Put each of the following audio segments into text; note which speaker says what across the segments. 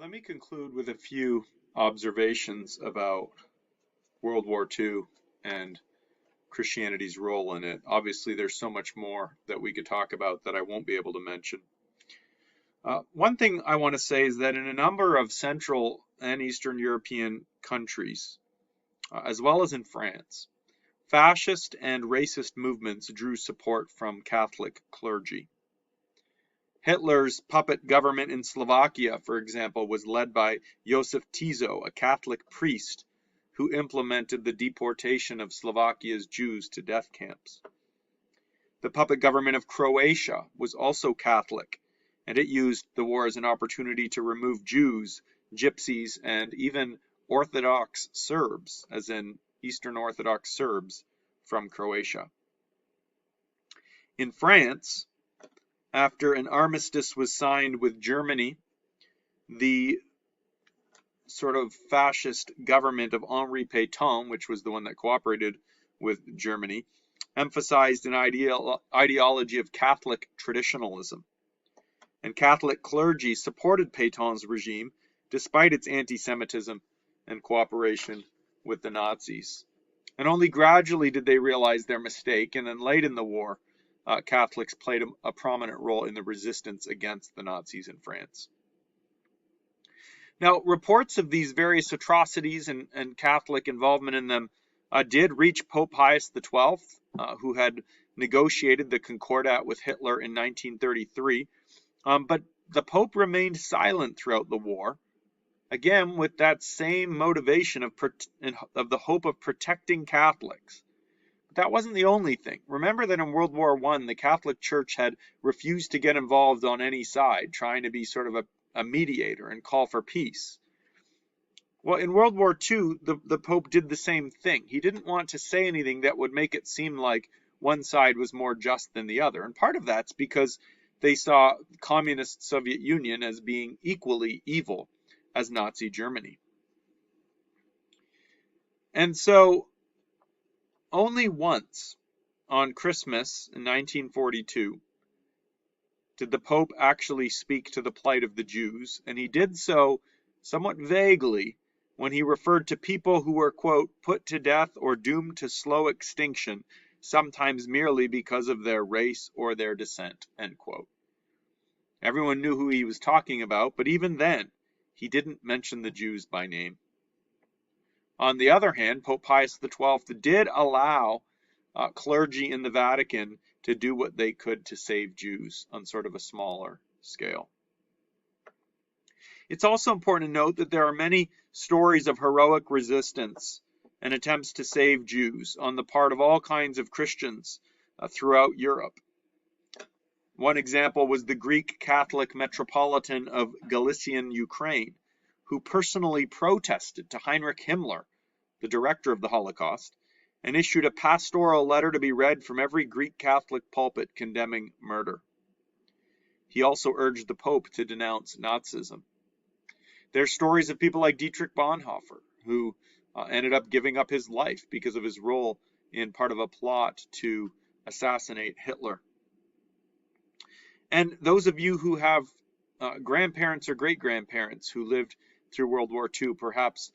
Speaker 1: Let me conclude with a few observations about World War II and Christianity's role in it. Obviously, there's so much more that we could talk about that I won't be able to mention. One thing I want to say is that in a number of Central and Eastern European countries, as well as in France, fascist and racist movements drew support from Catholic clergy. Hitler's puppet government in Slovakia, for example, was led by Josef Tiso, a Catholic priest who implemented the deportation of Slovakia's Jews to death camps. The puppet government of Croatia was also Catholic, and it used the war as an opportunity to remove Jews, Gypsies, and even Orthodox Serbs, as in Eastern Orthodox Serbs, from Croatia. In France, after an armistice was signed with Germany, the sort of fascist government of Henri Pétain, which was the one that cooperated with Germany, emphasized an ideology of Catholic traditionalism. And Catholic clergy supported Pétain's regime despite its anti-Semitism and cooperation with the Nazis. And only gradually did they realize their mistake, and then late in the war, Catholics played a prominent role in the resistance against the Nazis in France. Now, reports of these various atrocities and Catholic involvement in them did reach Pope Pius XII, who had negotiated the Concordat with Hitler in 1933. But the Pope remained silent throughout the war, again with that same motivation of the hope of protecting Catholics. But that wasn't the only thing. Remember that in World War I, the Catholic Church had refused to get involved on any side, trying to be sort of a mediator and call for peace. Well, in World War II, the Pope did the same thing. He didn't want to say anything that would make it seem like one side was more just than the other. And part of that's because they saw communist Soviet Union as being equally evil as Nazi Germany. And so only once on Christmas in 1942 did the Pope actually speak to the plight of the Jews, and he did so somewhat vaguely when he referred to people who were, quote, put to death or doomed to slow extinction, sometimes merely because of their race or their descent, end quote. Everyone knew who he was talking about, but even then, he didn't mention the Jews by name. On the other hand, Pope Pius XII did allow clergy in the Vatican to do what they could to save Jews on sort of a smaller scale. It's also important to note that there are many stories of heroic resistance and attempts to save Jews on the part of all kinds of Christians throughout Europe. One example was the Greek Catholic Metropolitan of Galician Ukraine, who personally protested to Heinrich Himmler, the director of the Holocaust, and issued a pastoral letter to be read from every Greek Catholic pulpit condemning murder. He also urged the Pope to denounce Nazism. There are stories of people like Dietrich Bonhoeffer, who ended up giving up his life because of his role in part of a plot to assassinate Hitler. And those of you who have grandparents or great-grandparents who lived through World War II perhaps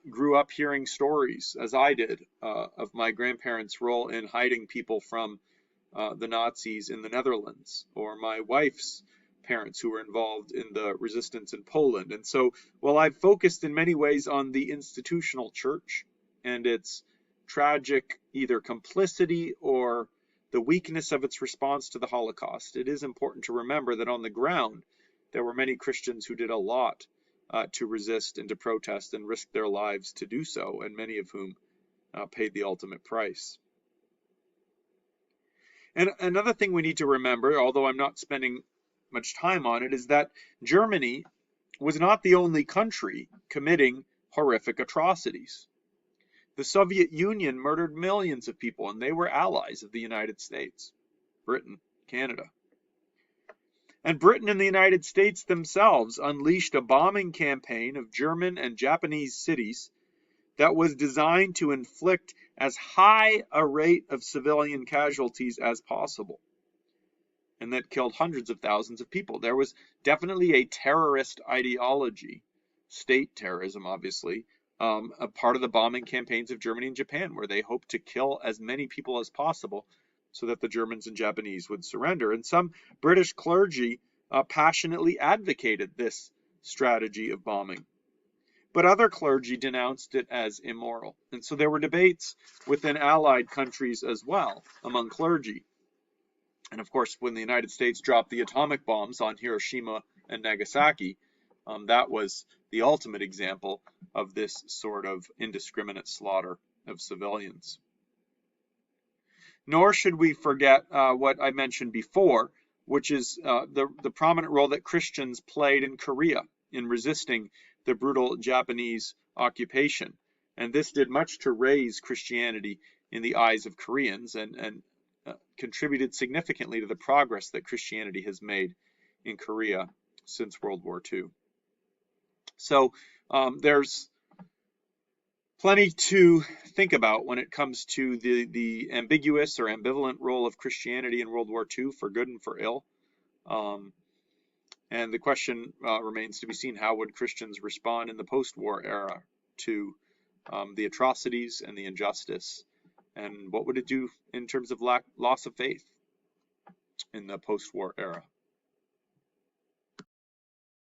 Speaker 1: grew up hearing stories, as I did, of my grandparents' role in hiding people from the Nazis in the Netherlands, or my wife's parents who were involved in the resistance in Poland. And so, while I've focused in many ways on the institutional church and its tragic either complicity or the weakness of its response to the Holocaust, it is important to remember that on the ground, there were many Christians who did a lot to resist and to protest and risk their lives to do so, and many of whom paid the ultimate price. And another thing we need to remember, although I'm not spending much time on it, is that Germany was not the only country committing horrific atrocities. The Soviet Union murdered millions of people, and they were allies of the United States, Britain, Canada. And Britain and the United States themselves unleashed a bombing campaign of German and Japanese cities that was designed to inflict as high a rate of civilian casualties as possible. and that killed hundreds of thousands of people. There was definitely a terrorist ideology, state terrorism, obviously, a part of the bombing campaigns of Germany and Japan, where they hoped to kill as many people as possible so that the Germans and Japanese would surrender. And some British clergy passionately advocated this strategy of bombing. But other clergy denounced it as immoral. And so there were debates within Allied countries as well among clergy. And of course, when the United States dropped the atomic bombs on Hiroshima and Nagasaki, that was the ultimate example of this sort of indiscriminate slaughter of civilians. Nor should we forget what I mentioned before, which is the prominent role that Christians played in Korea in resisting the brutal Japanese occupation. And this did much to raise Christianity in the eyes of Koreans and contributed significantly to the progress that Christianity has made in Korea since World War II. So there's plenty to think about when it comes to the ambiguous or ambivalent role of Christianity in World War II for good and for ill. And the question remains to be seen, how would Christians respond in the post-war era to the atrocities and the injustice? And what would it do in terms of loss of faith in the post-war era?